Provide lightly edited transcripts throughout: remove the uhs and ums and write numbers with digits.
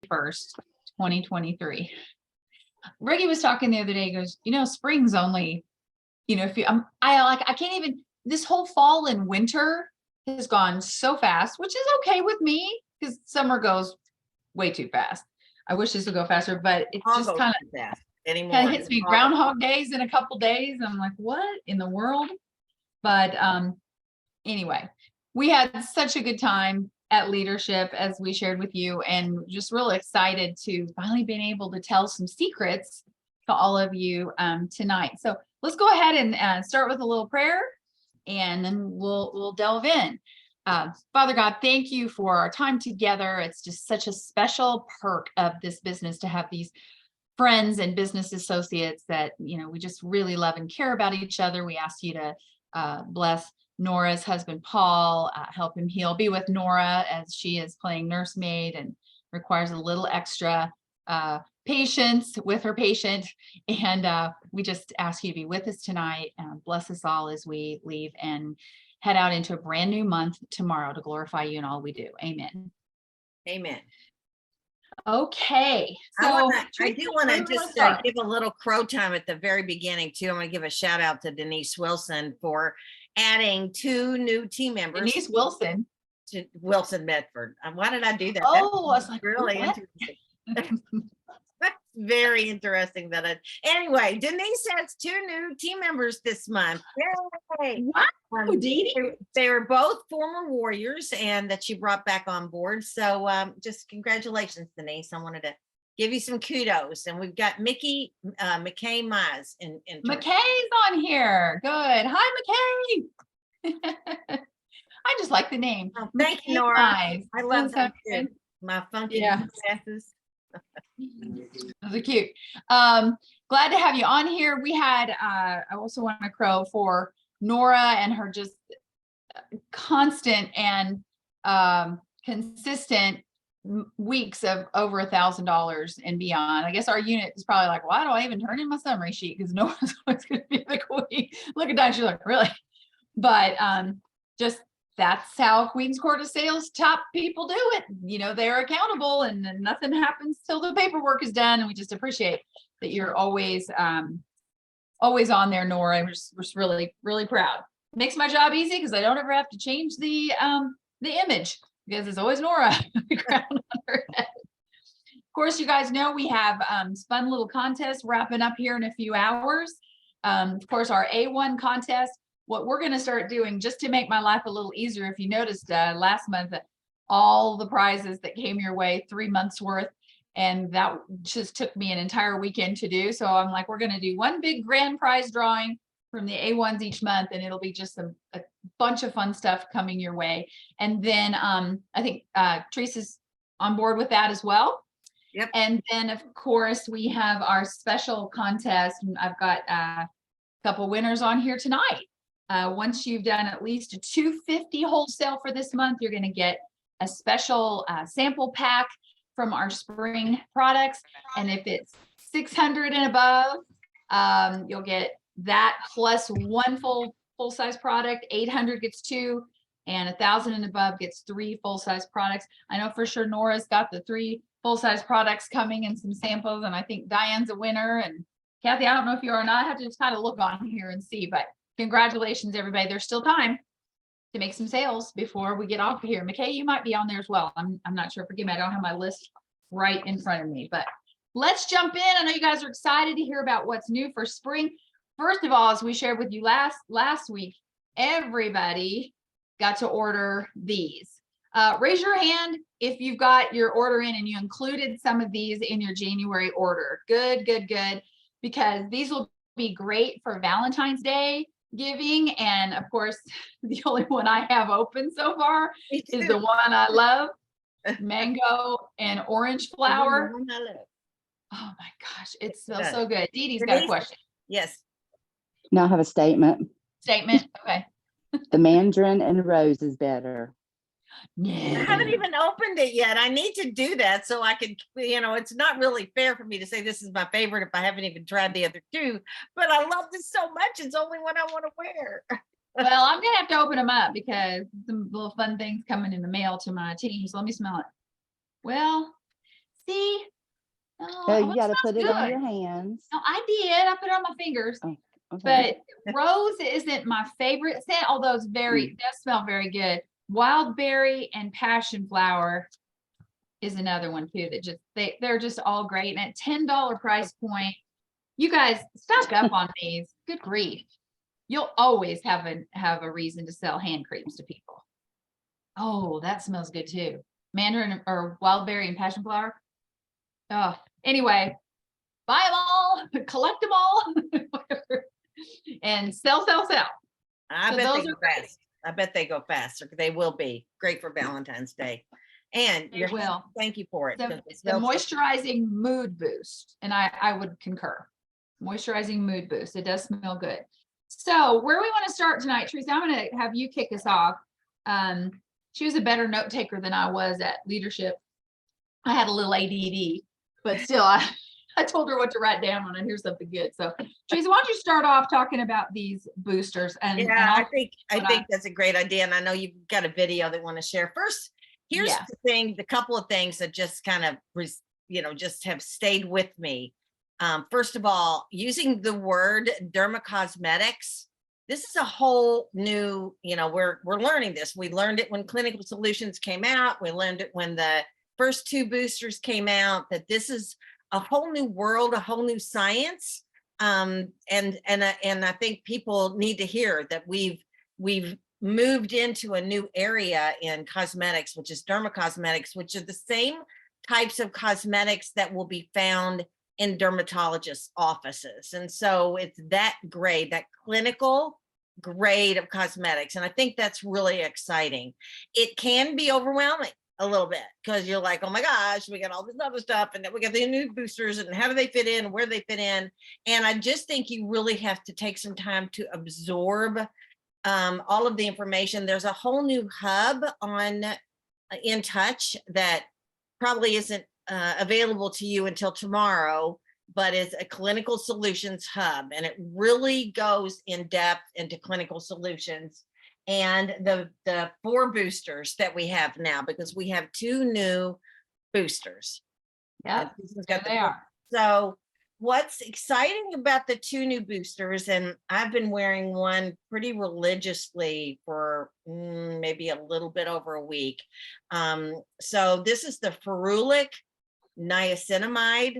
1st, 2023. Ricky was talking the other day, he goes, spring's only, if you, I can't even, this whole fall and winter has gone so fast, which is okay with me because summer goes way too fast. I wish this would go faster, but it's just kind of hits me Groundhog Days in a couple days. I'm like, what in the world? But anyway, we had such a good time at leadership, as we shared with you, and just really excited to finally being able to tell some secrets to all of you tonight. So let's go ahead and start with a little prayer, and then we'll delve in. Father God, thank you for our time together. It's just such a special perk of this business to have these friends and business associates that, we just really love and care about each other. We ask you to bless Nora's husband, Paul, help him heal. Be with Nora as she is playing nursemaid and requires a little extra patience with her patient. And we just ask you to be with us tonight. Bless us all as we leave and head out into a brand new month tomorrow to glorify you in all we do. Amen. Amen. Okay. So I do want to just give a little crow time at the very beginning too. I'm going to give a shout out to Denise Wilson for adding 2 new team members. Denise Wilson. To Wilson Medford. Why did I do that? Oh, I was like, really interesting. That's very interesting anyway, Denise has 2 new team members this month. Yay! Wow, Dee Dee. They were both former Warriors and that she brought back on board. So just congratulations, Denise. I wanted to give you some kudos. And we've got McKay Mize in McKay's on here. Good. Hi, McKay. I just like the name. Oh, thank you, Nora. I love that too. My funky glasses. Those are cute. Glad to have you on here. We had I also want to crow for Nora and her just constant and consistent weeks of over $1,000 and beyond. I guess our unit is probably like, why do I even turn in my summary sheet? Because Nora's always going to be the queen. Look at that. She's like, really? But just that's how Queen's Court of Sales top people do it. They're accountable and nothing happens till the paperwork is done. And we just appreciate that you're always on there, Nora. We're just really, really proud. Makes my job easy because I don't ever have to change the image because it's always Nora with the crown on her head. Of course, you guys know we have fun little contests wrapping up here in a few hours. Of course, our A1 contest. What we're going to start doing just to make my life a little easier. If you noticed last month, all the prizes that came your way, 3 months worth, and that just took me an entire weekend to do. So I'm like, we're going to do one big grand prize drawing from the A1s each month, and it'll be just a bunch of fun stuff coming your way. And then I think Teresa's on board with that as well. Yep. And then of course we have our special contest. I've got a couple winners on here tonight. Once you've done at least a $250 wholesale for this month, you're going to get a special sample pack from our spring products. And if it's 600 and above, you'll get that plus 1 full-size product. 800 gets 2, and 1,000 and above gets 3 full-size products. I know for sure Nora's got the 3 full-size products coming and some samples, and I think Diane's a winner. And Kathy, I don't know if you are or not. I have to just kind of look on here and see, but congratulations, everybody. There's still time to make some sales before we get off of here. McKay, you might be on there as well. I'm not sure. Forgive me. I don't have my list right in front of me, but let's jump in. I know you guys are excited to hear about what's new for spring. First of all, as we shared with you last week, everybody got to order these. Raise your hand if you've got your order in and you included some of these in your January order. Good, because these will be great for Valentine's Day giving. And of course, the only one I have open so far is the one I love, mango and orange flower. Oh my gosh, it smells so good. Dee Dee's got a question. Yes. Now I have a statement. Okay. The mandarin and rose is better. I haven't even opened it yet. I need to do that so I can, it's not really fair for me to say this is my favorite if I haven't even tried the other 2, but I love this so much. It's only one I want to wear. Well, I'm going to have to open them up because some little fun things coming in the mail to my team. So let me smell it. Well, see, Oh, well, you gotta smells put it on good. your hands. No, I did. I put it on my fingers. Oh, okay. But rose isn't my favorite scent, although it's very, Mm. does smell very good. Wild berry and passion flower is another one too that just, they're just all great. And at $10 price point, you guys stock up on these. Good grief. You'll always have a reason to sell hand creams to people. Oh, that smells good too. Mandarin or wild berry and passion flower. Oh, anyway, buy them all, collect them all, and sell. I So bet those they are go great. fast. I bet they go fast. Or they will be great for Valentine's Day. And They you're, will. thank you for it. The, 'cause it the smells so- moisturizing mood boost, and I would concur. Moisturizing mood boost. It does smell good. So where we want to start tonight, Teresa, I'm going to have you kick us off. She was a better note taker than I was at leadership. I had a little ADD, but still, I told her what to write down when I hear something good. So, Teresa, why don't you start off talking about these boosters? And Yeah, I'll- I what think that's a great idea. And I know you've got a video that want to share. First, here's Yeah. the thing, the couple of things that just kind of, just have stayed with me. First of all, using the word dermacosmetics, this is a whole new, we're learning this. We learned it when Clinical Solutions came out. We learned it when the first two boosters came out, that this is a whole new world, a whole new science. And I think people need to hear that we've moved into a new area in cosmetics, which is dermacosmetics, which are the same types of cosmetics that will be found in dermatologist offices. And so it's that grade, that clinical grade of cosmetics. And I think that's really exciting. It can be overwhelming a little bit because you're like, oh my gosh, we got all this other stuff and then we got the new boosters and how do they fit in, where they fit in. And I just think you really have to take some time to absorb all of the information. There's a whole new hub on In Touch that probably isn't available to you until tomorrow, but it's a clinical solutions hub, and it really goes in depth into clinical solutions and the 4 boosters that we have now, because we have 2 new boosters. Yeah, Susan's there got the they are. So what's exciting about the 2 new boosters, and I've been wearing one pretty religiously for maybe a little bit over a week. So this is the Ferulic Niacinamide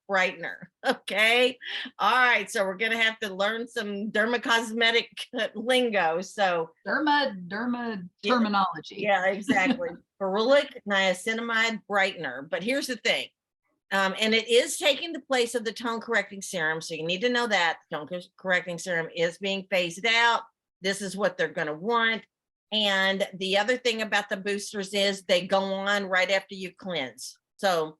brightener. Okay. All right. So we're going to have to learn some dermacosmetic lingo. So Derma Yeah. terminology. yeah, exactly. Ferulic Niacinamide brightener. But here's the thing. And it is taking the place of the tone correcting serum. So you need to know that tone correcting serum is being phased out. This is what they're going to want. And the other thing about the boosters is they go on right after you cleanse. So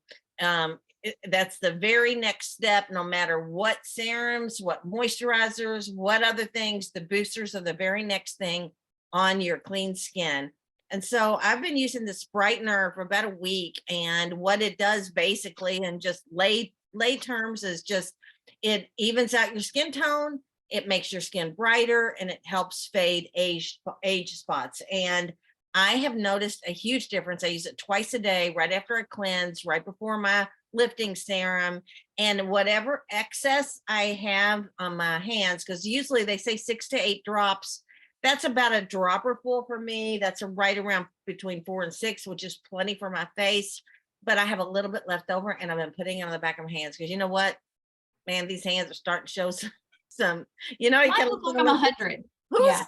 that's the very next step, no matter what serums, what moisturizers, what other things, the boosters are the very next thing on your clean skin. And so I've been using this brightener for about a week, and what it does basically, and just lay terms, is just it evens out your skin tone, it makes your skin brighter, and it helps fade age spots. And I have noticed a huge difference. I use it twice a day, right after I cleanse, right before my lifting serum, and whatever excess I have on my hands, because usually they say 6 to 8 drops. That's about a dropper full for me. That's right around between 4 and 6, which is plenty for my face. But I have a little bit left over, and I've been putting it on the back of my hands because you know what, man, these hands are starting to show some you Mine can look look like I'm 100. whose Yeah.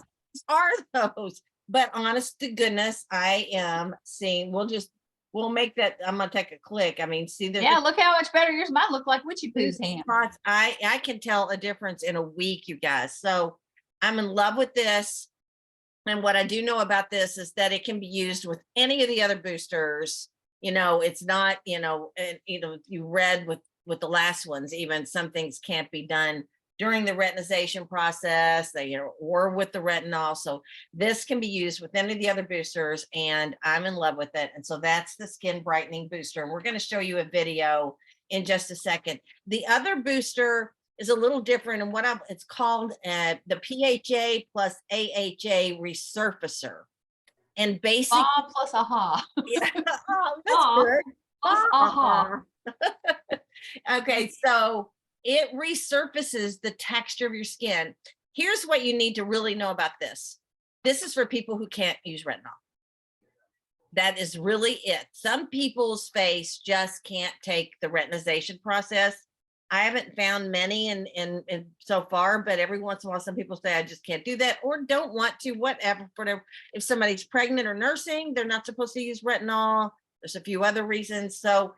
are those? But honest to goodness, I am seeing, we'll make that, I'm gonna take a click. I mean, see that. Yeah, look how much better yours might look like Witchy Poo's hand. Spots, I can tell a difference in a week, you guys. So I'm in love with this. And what I do know about this is that it can be used with any of the other boosters. It's not, and you read with the last ones, even some things can't be done during the retinization process, or with the retinol. So this can be used with any of the other boosters, and I'm in love with it. And so that's the skin brightening booster. And we're going to show you a video in just a second. The other booster is a little different, and it's called the PHA plus AHA resurfacer. And basically, Ah plus aha. yeah, oh, that's Aw. good. Plus aha. Okay, so it resurfaces the texture of your skin. Here's what you need to really know about this. This is for people who can't use retinol. That is really it. Some people's face just can't take the retinization process. I haven't found many in so far, but every once in a while, some people say, I just can't do that or don't want to, whatever. If somebody's pregnant or nursing, they're not supposed to use retinol. There's a few other reasons. So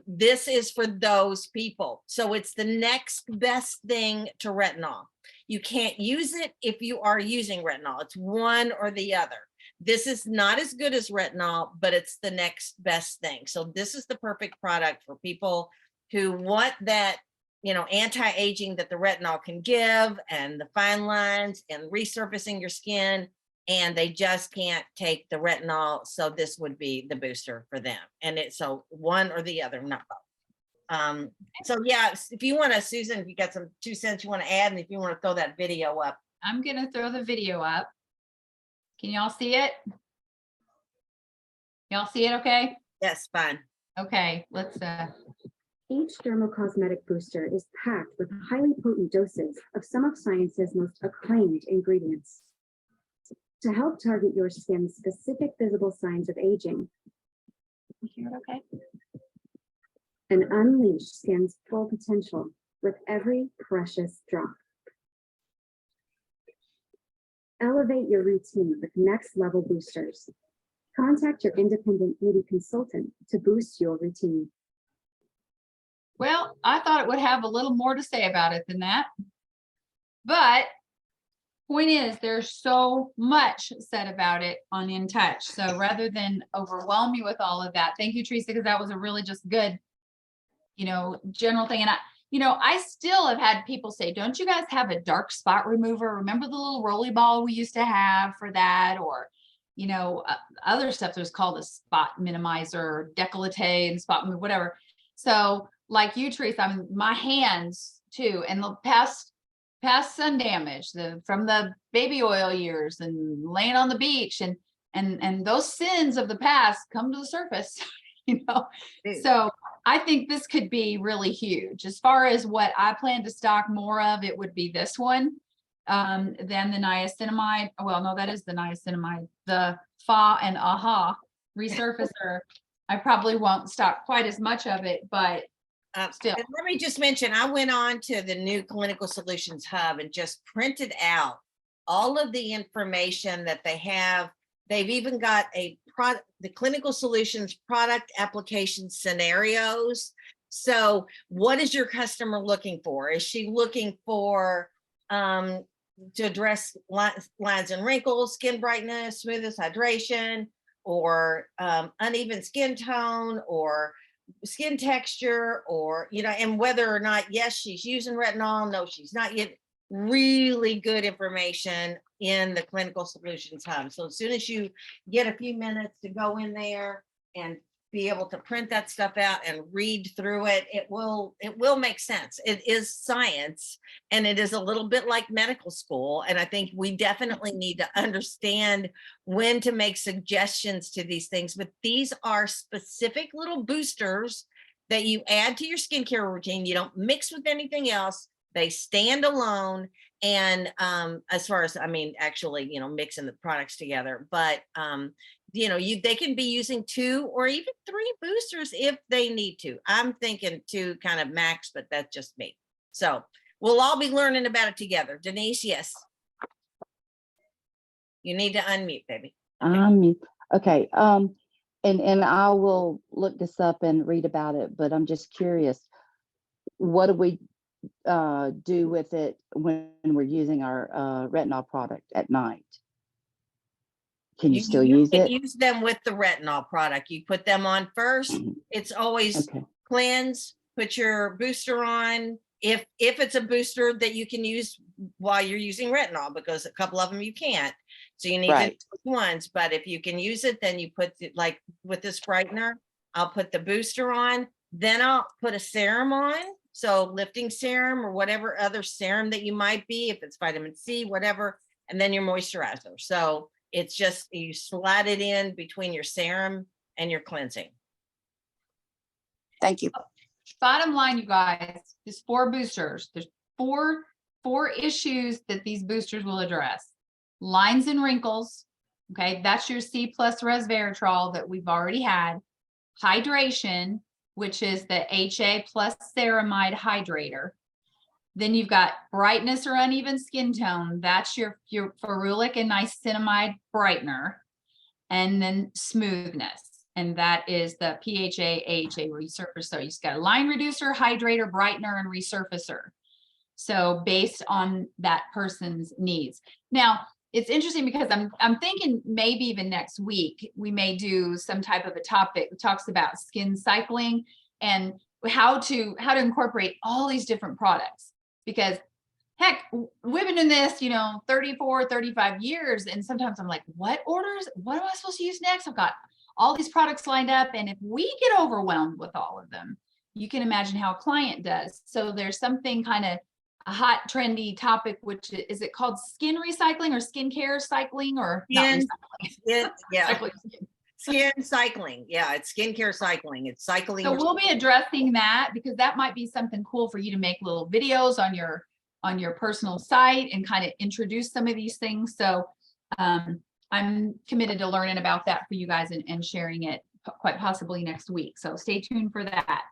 this is for those people. So it's the next best thing to retinol. You can't use it if you are using retinol. It's one or the other. This is not as good as retinol, but it's the next best thing. So this is the perfect product for people who want that, you know, anti-aging that the retinol can give, and the fine lines and resurfacing your skin, and they just can't take the retinol. So this would be the booster for them. And it's so one or the other, not both. So yeah, if you want to, Susan, if you got some 2 cents you want to add, and if you want to throw that video up. I'm gonna throw the video up. Can y'all see it? Y'all see it okay? Yes, fine. Okay, let's Each dermocosmetic booster is packed with highly potent doses of some of science's most acclaimed ingredients to help target your skin's specific visible signs of aging you hear it okay? and unleash skin's full potential with every precious drop. Elevate your routine with next level boosters. Contact your independent beauty consultant to boost your routine. Well, I thought it would have a little more to say about it than that. But point is, there's so much said about it on In Touch. So rather than overwhelm you with all of that, thank you, Teresa, because that was a really just good, general thing. And I still have had people say, don't you guys have a dark spot remover? Remember the little rolly ball we used to have for that? Or, other stuff that was called a spot minimizer, décolleté and spot remover, whatever. So like you, Teresa, my hands too, and the past sun damage from the baby oil years and laying on the beach and those sins of the past come to the surface, So I think this could be really huge. As far as what I plan to stock more of, it would be this one than the niacinamide. Well, no, that is the niacinamide. The Fa and AHA resurfacer, I probably won't stock quite as much of it, but still. And let me just mention, I went on to the new Clinical Solutions Hub and just printed out all of the information that they have. They've even got the Clinical Solutions product application scenarios. So what is your customer looking for? Is she looking for to address lines and wrinkles, skin brightness, smoothness, hydration, or uneven skin tone, or skin texture, or and whether or not, yes, she's using retinol, no, she's not yet. Really good information in the Clinical Solutions Hub. So as soon as you get a few minutes to go in there and be able to print that stuff out and read through it, it will make sense. It is science, and it is a little bit like medical school. And I think we definitely need to understand when to make suggestions to these things. But these are specific little boosters that you add to your skincare routine. You don't mix with anything else. They stand alone. And as far as, actually, mixing the products together, but they can be using 2 or even 3 boosters if they need to. I'm thinking 2 kind of max, but that's just me. So we'll all be learning about it together. Denise, yes. You need to unmute, baby. Okay. And I will look this up and read about it, but I'm just curious, what do we do with it when we're using our retinol product at night? Can you still use it? Use them with the retinol product. You put them on first. It's always cleanse, put your booster on. If it's a booster that you can use while you're using retinol, because a couple of them you can't. So you need to choose ones, but if you can use it, then you put like with this brightener, I'll put the booster on, then I'll put a serum on. So lifting serum or whatever other serum that you might be, if it's vitamin C, whatever, and then your moisturizer. So it's just, you slide it in between your serum and your cleansing. Thank you. bottom line, you guys, there's 4 boosters. There's four issues that these boosters will address. Lines and wrinkles. Okay, that's your C+ resveratrol that we've already had. Hydration, which is the HA plus ceramide hydrator. Then you've got brightness or uneven skin tone. That's your ferulic and niacinamide brightener. And then smoothness. And that is the PHA, AHA resurfacer. You've got a line reducer, hydrator, brightener, and resurfacer. So based on that person's needs. Now, it's interesting because I'm thinking maybe even next week, we may do some type of a topic that talks about skin cycling and how to incorporate all these different products. Because heck, we've been in this, 34, 35 years. And sometimes I'm like, what am I supposed to use next? I've got all these products lined up. And if we get overwhelmed with all of them, you can imagine how a client does. So there's something kind of a hot trendy topic, which is it called skin recycling or skincare cycling or not recycling? Skin cycling. Yeah, it's skincare cycling. It's cycling. So we'll be addressing that because that might be something cool for you to make little videos on your personal site and kind of introduce some of these things. So I'm committed to learning about that for you guys and sharing it quite possibly next week. So stay tuned for that.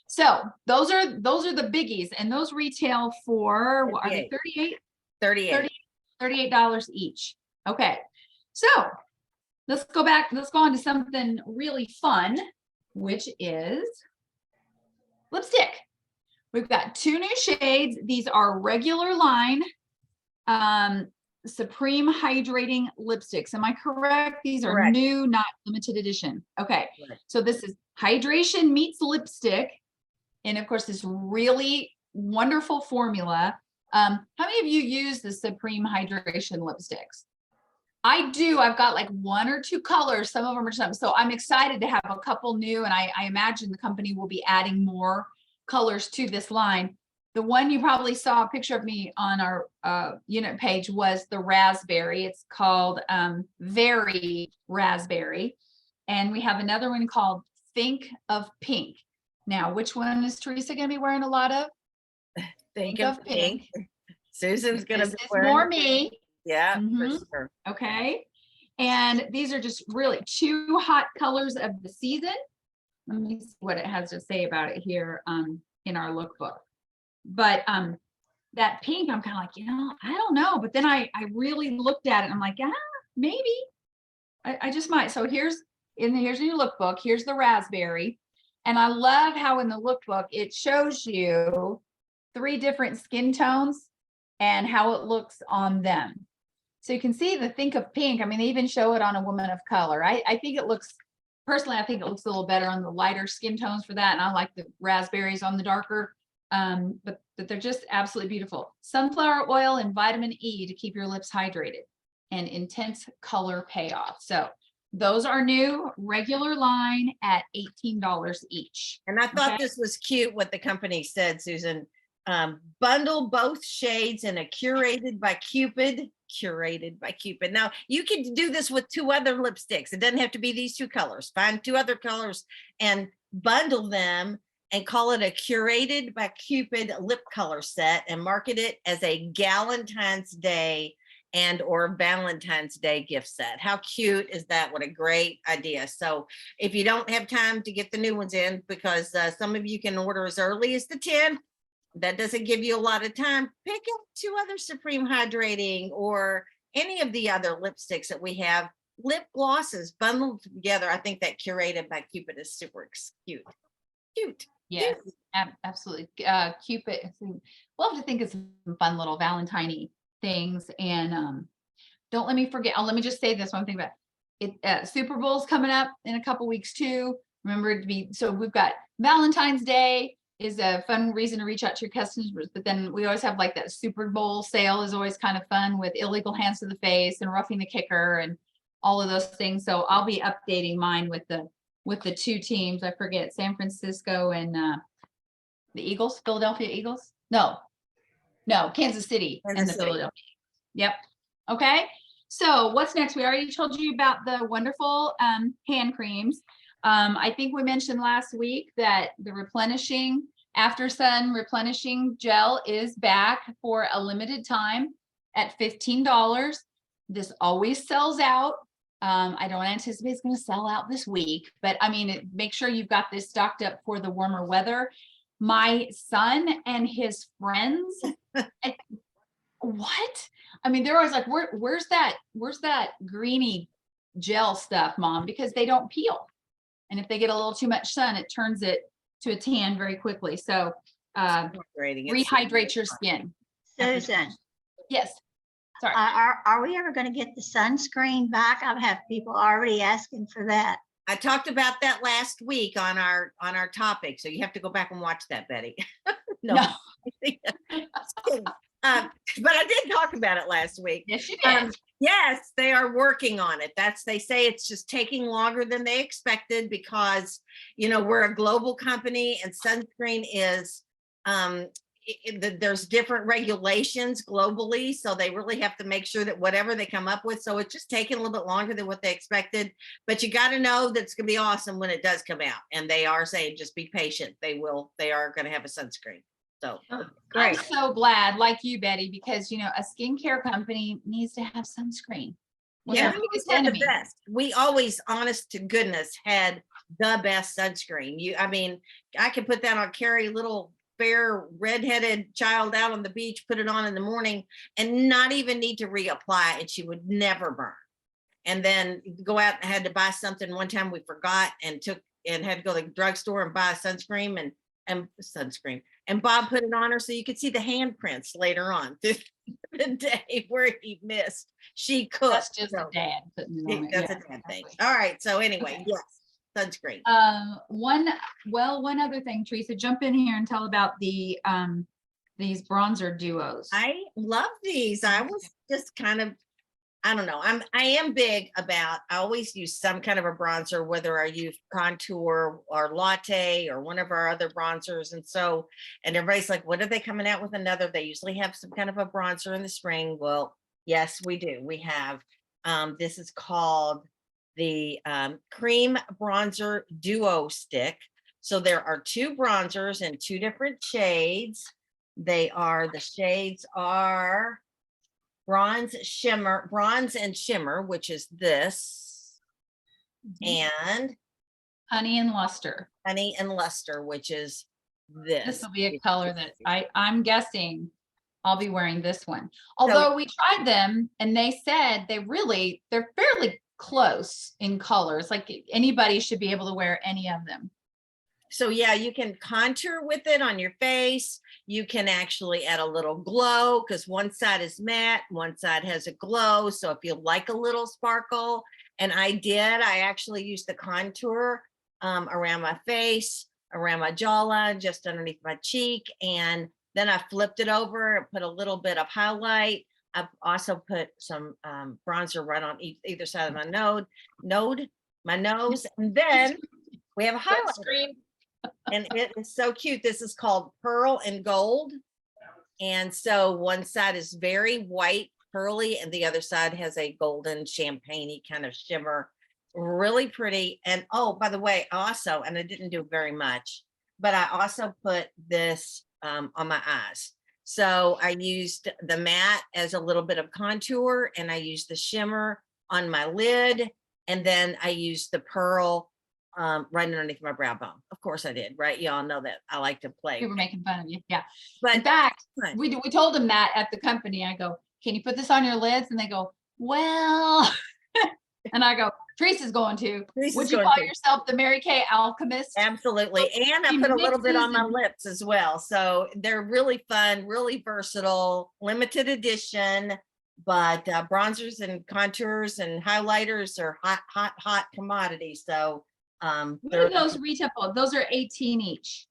So those are the biggies, and those retail for what are they? $38 each. Okay. So let's go on to something really fun, which is lipstick. We've got 2 new shades. These are regular line Supreme Hydrating Lipsticks. Am I correct? These are Correct. new, not limited edition. Okay. Correct. So this is hydration meets lipstick. And of course, this really wonderful formula. How many of you use the Supreme Hydration lipsticks? I do. I've got like 1 or 2 colors. Some of them are some. So I'm excited to have a couple new, and I imagine the company will be adding more colors to this line. The one you probably saw a picture of me on our unit page was the raspberry. It's called Very Raspberry. And we have another one called Think of Pink. Now, which one is Teresa going to be wearing a lot of? Think of pink. Susan's going to This be is wearing more me. Yeah, Mhm. for sure. Okay. And these are just really 2 hot colors of the season. Let me see what it has to say about it here in our lookbook. But that pink, I'm kind of like, I don't know. But then I really looked at it and I'm like, maybe I just might. So here's your lookbook. Here's the raspberry. And I love how in the lookbook, it shows you 3 different skin tones and how it looks on them. So you can see the Think of Pink. I mean, they even show it on a woman of color. I think it looks, personally, I think it looks a little better on the lighter skin tones for that. And I like the raspberries on the darker, but they're just absolutely beautiful. Sunflower oil and vitamin E to keep your lips hydrated and intense color payoff. So those are new, regular line at $18 each. And I thought Okay. this was cute what the company said, Susan. Bundle both shades in a curated by Cupid. Now you can do this with 2 other lipsticks. It doesn't have to be these 2 colors. Find 2 other colors and bundle them and call it a curated by Cupid lip color set and market it as a Galentine's Day and or Valentine's Day gift set. How cute is that? What a great idea. So if you don't have time to get the new ones in, because some of you can order as early as the 10th, that doesn't give you a lot of time, pick up 2 other Supreme Hydrating or any of the other lipsticks that we have. Lip glosses bundled together. I think that curated by Cupid is super cute. Yes, absolutely. Cupid. We'll have to think of some fun little Valentine-y things. And don't let me forget. Let me just say this one thing about it. Super Bowl's coming up in a couple weeks too. Remember to be, so we've got Valentine's Day is a fun reason to reach out to your customers, but then we always have like that Super Bowl sale is always kind of fun with illegal hands to the face and roughing the kicker and all of those things. So I'll be updating mine with the 2 teams. I forget, San Francisco and the Eagles, Philadelphia Eagles. No, Kansas City and the Philadelphia. Yep. Okay. So what's next? We already told you about the wonderful hand creams. I think we mentioned last week that the replenishing, after sun replenishing gel is back for a limited time at $15. This always sells out. I don't anticipate it's going to sell out this week, but I mean, make sure you've got this stocked up for the warmer weather. My son and his friends, what? I mean, they're always like, where's that greeny gel stuff, Mom? Because they don't peel. And if they get a little too much sun, it turns it to a tan very quickly. So rehydrate your skin. Susan, Yes. Sorry. are we ever going to get the sunscreen back? I've had people already asking for that. I talked about that last week on our topic, so you have to go back and watch that, Betty. No. But I did talk about it last week. Yes, you did. Yes, they are working on it. They say it's just taking longer than they expected because, we're a global company and sunscreen is, there's different regulations globally. So they really have to make sure that whatever they come up with. So it's just taking a little bit longer than what they expected, but you got to know that it's going to be awesome when it does come out. And they are saying, just be patient. They are going to have a sunscreen. So I'm Great. so glad, like you, Betty, because a skincare company needs to have sunscreen. What's yeah, our we biggest had the enemy? best. We always, honest to goodness, had the best sunscreen. I could put that on Carrie, little fair redheaded child out on the beach, put it on in the morning and not even need to reapply, and she would never burn. And then go out and had to buy something. One time we forgot and had to go to the drugstore and buy a sunscreen and Bob put it on her so you could see the handprints later on through the day where he missed. She cooked. That's just a dad putting it on it. That's Yeah. a damn thing. All right. So anyway, Okay. yes, sunscreen. One other thing, Teresa, jump in here and tell about these bronzer duos. I love these. I was just kind of, I don't know. I am big about, I always use some kind of a bronzer, whether I use Contour or Latte or one of our other bronzers. And everybody's like, what are they coming out with another? They usually have some kind of a bronzer in the spring. Well, yes, we do. We have, this is called the Cream Bronzer Duo Stick. So there are two bronzers in two different shades. The shades are bronze and shimmer, which is this, and Honey and luster. honey and luster, which is this. This will be a color that I'm guessing I'll be wearing this one. Although we tried them and they said they're fairly close in colors. Like anybody should be able to wear any of them. So yeah, you can contour with it on your face. You can actually add a little glow because one side is matte, one side has a glow. So if you like a little sparkle, and I actually used the contour around my face, around my jawline, just underneath my cheek. And then I flipped it over and put a little bit of highlight. I've also put some bronzer right on either side of my my nose. And then we have a highlight. And it is so cute. This is called Pearl and Gold. And so one side is very white, pearly, and the other side has a golden champagne-y kind of shimmer. Really pretty. And oh, by the way, also, and I didn't do very much, but I also put this on my eyes. So I used the matte as a little bit of contour, and I used the shimmer on my lid. And then I used the pearl right underneath my brow bone. Of course I did, right? Y'all know that I like to play. We were making fun of you. Yeah. But In fact, fun. we told them that at the company. I go, can you put this on your lids? And they go, well, and I go, Teresa's going to. Teresa's Would you going call to. yourself the Mary Kay Alchemist? Absolutely. And I She put a little bit on my mixes lips as well. So they're really fun, really versatile, limited edition, but bronzers and contours and highlighters are hot commodities. So What do those retail for? Those are 18 each.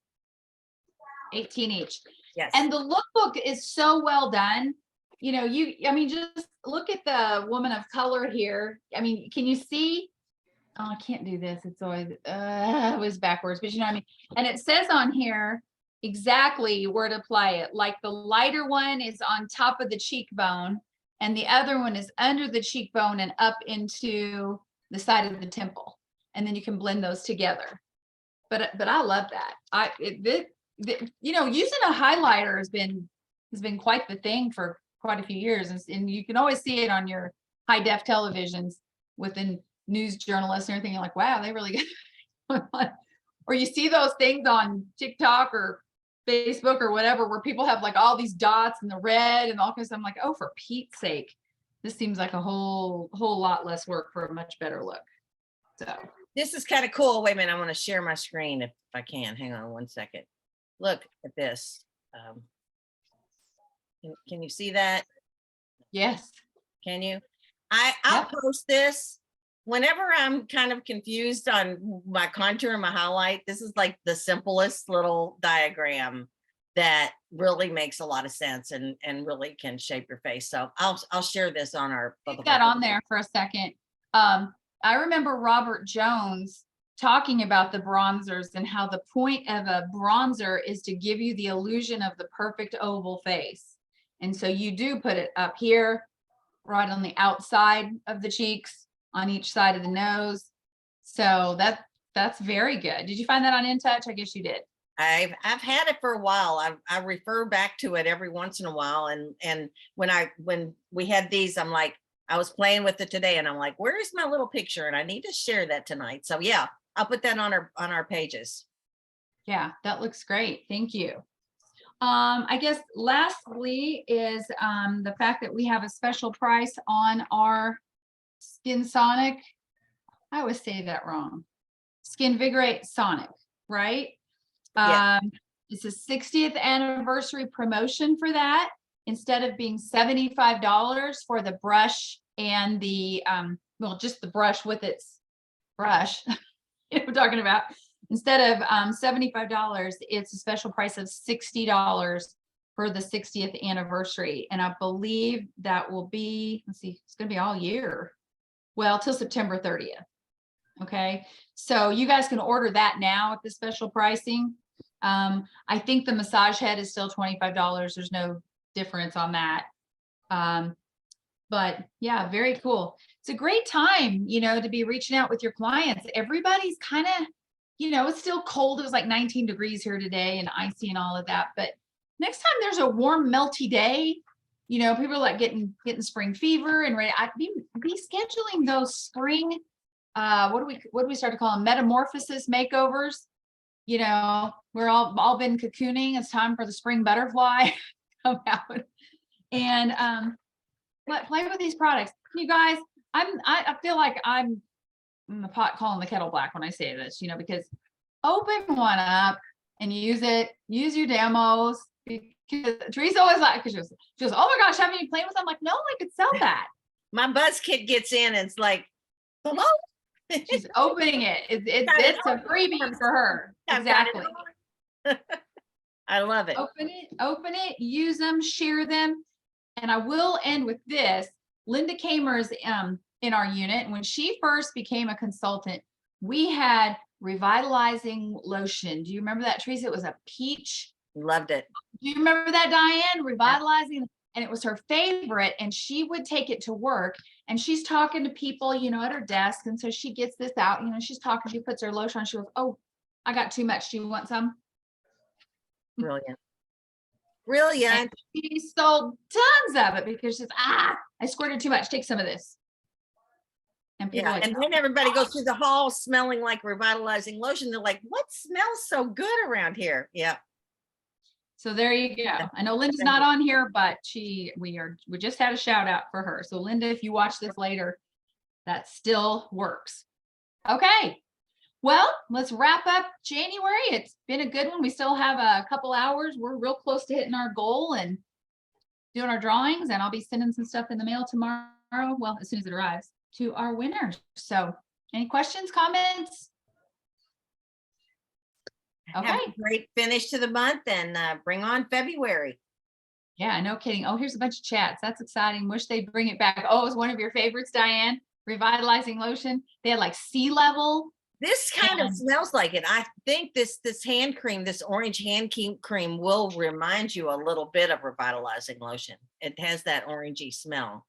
18 each. yes. And the lookbook is so well done. Just look at the woman of color here. I mean, can you see? Oh, I can't do this. It's always, it was backwards, but you know what I mean? And it says on here exactly where to apply it. Like the lighter one is on top of the cheekbone and the other one is under the cheekbone and up into the side of the temple. and then you can blend those together. But I love that. You know, using a highlighter has been quite the thing for quite a few years, and you can always see it on your high def televisions within news journalists and everything. You're like, wow, they really get or you see those things on TikTok or Facebook or whatever, where people have like all these dots and the red and all kinds of stuff. I'm like, oh, for Pete's sake, this seems like a whole lot less work for a much better look. So This is kind of cool. Wait a minute, I want to share my screen if I can. Hang on one second. Look at this. Can you see that? yes, Can you? I'll Yep. post this whenever I'm kind of confused on my contour and my highlight. This is like the simplest little diagram that really makes a lot of sense and really can shape your face. So I'll share this on our. both keep of that our- on there for a second. I remember Robert Jones talking about the bronzers and how the point of a bronzer is to give you the illusion of the perfect oval face. And so you do put it up here, right on the outside of the cheeks, on each side of the nose. So that's very good. Did you find that on InTouch? I guess you did. I've had it for a while. I refer back to it every once in a while. And when we had these, I'm like, I was playing with it today and I'm like, where is my little picture? And I need to share that tonight. So yeah, I'll put that on our pages. Yeah, that looks great. Thank you. I guess lastly is the fact that we have a special price on our Skin Sonic. I always say that wrong. Skinvigorate Sonic, right? Yeah. It's a 60th anniversary promotion for that. Instead of being $75 for the brush and the well, just the brush with its brush, you know, we're talking about. Instead of $75, it's a special price of $60 for the 60th anniversary. And I believe that will be, let's see, it's going to be all year. Well, till September 30th. Okay. So you guys can order that now at the special pricing. I think the massage head is still $25. There's no difference on that. But yeah, very cool. It's a great time, you know, to be reaching out with your clients. Everybody's kind of, you know, it's still cold. It was like 19 degrees here today and icy and all of that. But next time there's a warm, melty day, you know, people are like getting spring fever and ready. I'd be scheduling those spring, what do we start to call them? Metamorphosis makeovers. You know, we're all been cocooning. It's time for the spring butterfly to come out and play with these products. You guys, I feel like I'm the pot calling the kettle black when I say this, you know, because open one up and use it, use your demos. Because Teresa always like, because she goes, oh my gosh, haven't you played with them? I'm like, no, I could sell that. My buzz kid gets in and it's like, hello. She's opening it. It's a freebie for her. I've got it Exactly. on. I love it. Open it, use them, share them. And I will end with this. Linda Kamer's in our unit. And when she first became a consultant, we had revitalizing lotion. Do you remember that, Teresa? It was a peach. Loved it. Do you remember that, Diane? Revitalizing. And it was her favorite. And she would take it to work and she's talking to people, you know, at her desk. And so she gets this out, you know, she's talking, she puts her lotion on. She goes, oh, I got too much. Do you want some? Brilliant. Brilliant. And she sold tons of it because she's, I squirted too much. Take some of this. And people Yeah. like, And then everybody goes through the hall smelling like revitalizing lotion. They're like, what smells so good around here? Yeah. so there you go. I know Linda's not on here, but we just had a shout out for her. So Linda, if you watch this later, that still works. Okay. Well, let's wrap up January. It's been a good one. We still have a couple hours. We're real close to hitting our goal and doing our drawings, and I'll be sending some stuff in the mail tomorrow. Well, as soon as it arrives to our winners. So any questions, comments? Have Okay. a great finish to the month and bring on February. Yeah, no kidding. Oh, here's a bunch of chats. That's exciting. Wish they'd bring it back. Oh, it was one of your favorites, Diane. Revitalizing lotion. They had like sea level. This kind of And- smells like it. I think this hand cream, this orange hand cream will remind you a little bit of revitalizing lotion. It has that orangey smell.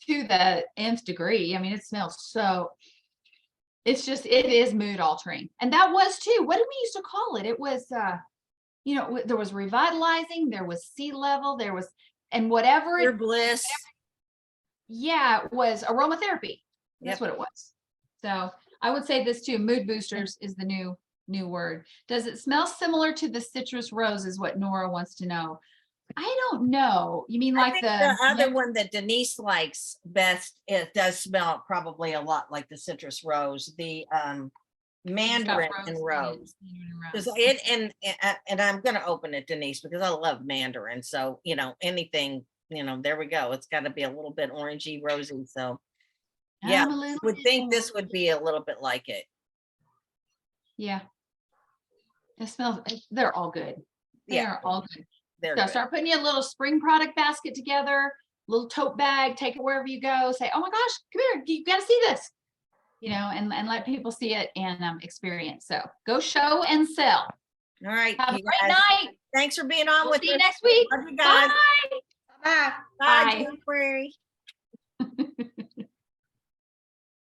To the nth degree. I mean, it smells so. it is mood altering. And that was too. What did we used to call it? It was, there was revitalizing, there was sea level, there was, and whatever Pure it, bliss. yeah, it was aromatherapy. Yep. That's what it was. So I would say this too, mood boosters is the new word. Does it smell similar to the citrus rose is what Nora wants to know. I don't know. You mean I like think the the other one that Denise likes best, it does smell probably a lot like the citrus rose, the mandarin and rose. Because and I'm gonna open it, Denise, because I love mandarin. So, anything, there we go. It's got to be a little bit orangey, rosy. So yeah, I'm a little would bit think more- this would be a little bit like it. Yeah. It smells, they're all good. They Yeah. are all good. They're So good. start putting your little spring product basket together, little tote bag, take it wherever you go, say, oh my gosh, come here, you gotta see this. And let people see it and experience. So go show and sell. All right. Have a you great guys, night. Thanks for being on We'll with see you us. next week. Love you guys. Bye. Bye. Bye. January.